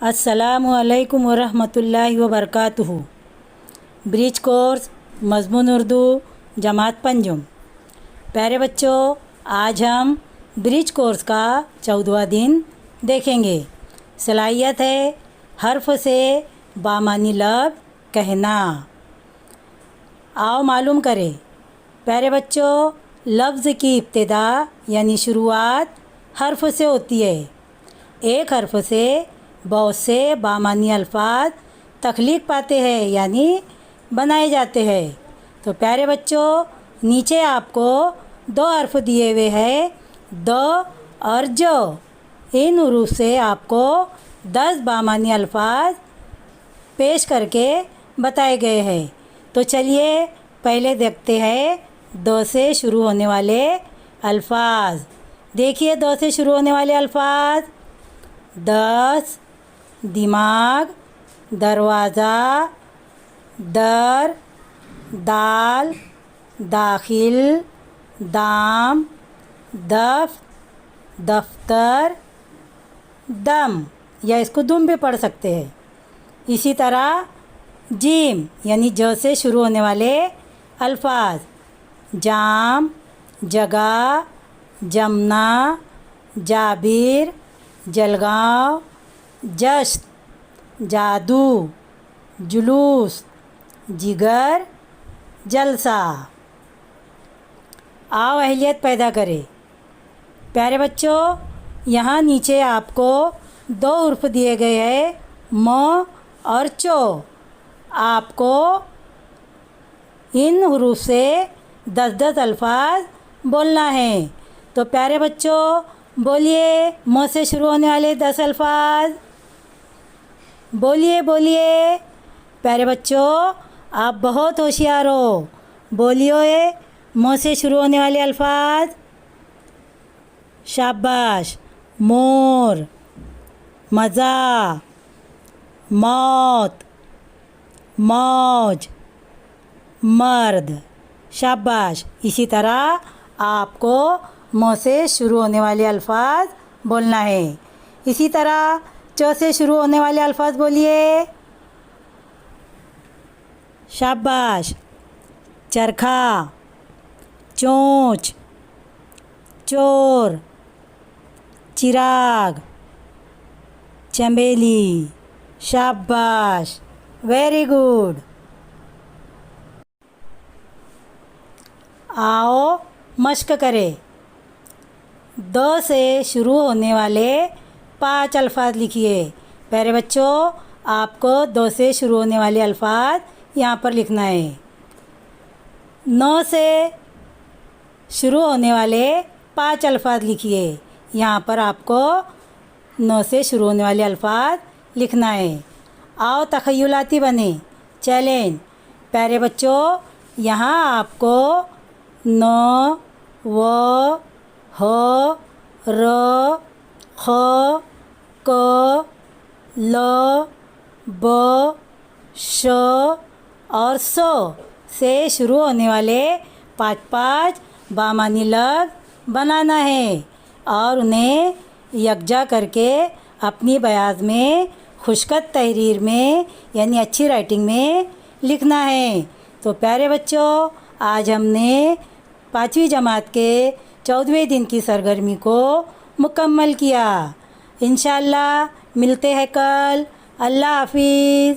अस्सलामुअलैकुम वरहमतुल्लाहि वबरकातुहू। Bridge course मज़मून Urdu जमात पंजुम। प्यारे बच्चों, आज हम ब्रिज कोर्स का 14वां दिन देखेंगे। सलाहियत है हर्फ से बामानी लफ्ज़ कहना। आओ मालूम करें। प्यारे बच्चों, लफ्ज़ की इब्तिदा यानी शुरुआत हर्फ से होती है। एक हर्फ से बहुत से बामानी अल्फाज तख्लीक पाते हैं यानी बनाए जाते हैं। तो प्यारे बच्चों, नीचे आपको दो हर्फ दिए हुए हैं, द और जो। इन हुरूफ से आपको 10 बामानी अल्फाज पेश करके बताए गए हैं। तो चलिए पहले देखते हैं द से शुरू होने वाले अल्फाज। देखिए द से शुरू होने वाले अल्फाज: 10, दिमाग, दरवाज़ा, दर, दाल, दाखिल, दाम, दफ, दफ्तर, दम, या इसको दुम भी पढ़ सकते हैं। इसी तरह जीम यानी ज से शुरू होने वाले अल्फाज: जाम, जगह, जमना, जाबिर, जलगांव, जश्न, जादू, जुलूस, जिगर, जलसा। आओ अहलियत पैदा करें। प्यारे बच्चों, यहाँ नीचे आपको दो उर्फ दिए गए हैं, म और चो। आपको इन हुरूफ से 10-10 अल्फाज बोलना है। तो प्यारे बच्चों, बोलिए म से शुरू होने वाले 10 अल्फाज। बोलिए बोलिए। प्यारे बच्चों, आप बहुत होशियार हो। बोलिए म से शुरू होने वाले अल्फाज। शाबाश। मोर, मज़ा, मौत, मौज, मर्द। शाबाश। इसी तरह आपको म से शुरू होने वाले अल्फाज बोलना है। इसी तरह च से शुरू होने वाले अल्फाज बोलिए। शाबाश। चरखा, चोंच, चोर, चिराग, चमेली। शाबाश, वेरी गुड। आओ मश्क करें। द से शुरू होने वाले 5 अल्फाज लिखिए। प्यारे बच्चों, आपको द से शुरू होने वाले अल्फाज यहाँ पर लिखना है। न से शुरू होने वाले 5 अल्फाज लिखिए। यहाँ पर आपको न से शुरू होने वाले अल्फाज लिखना है। आओ तख़य्युलाती बने। चैलेंज। प्यारे बच्चों, यहाँ आपको न, व, ह, र, ख, क, ल, ब, श और स से शुरू होने वाले 5-5 बामानी लफ्ज़ बनाना है और उन्हें यकजा करके अपनी बयाज़ में खुशखत तहरीर में यानी अच्छी राइटिंग में लिखना है। तो प्यारे बच्चों, आज हमने 5वीं जमात के 14वें दिन की सरगर्मी को मुकम्मल किया। इंशाअल्लाह मिलते हैं कल। अल्लाह हाफिज़।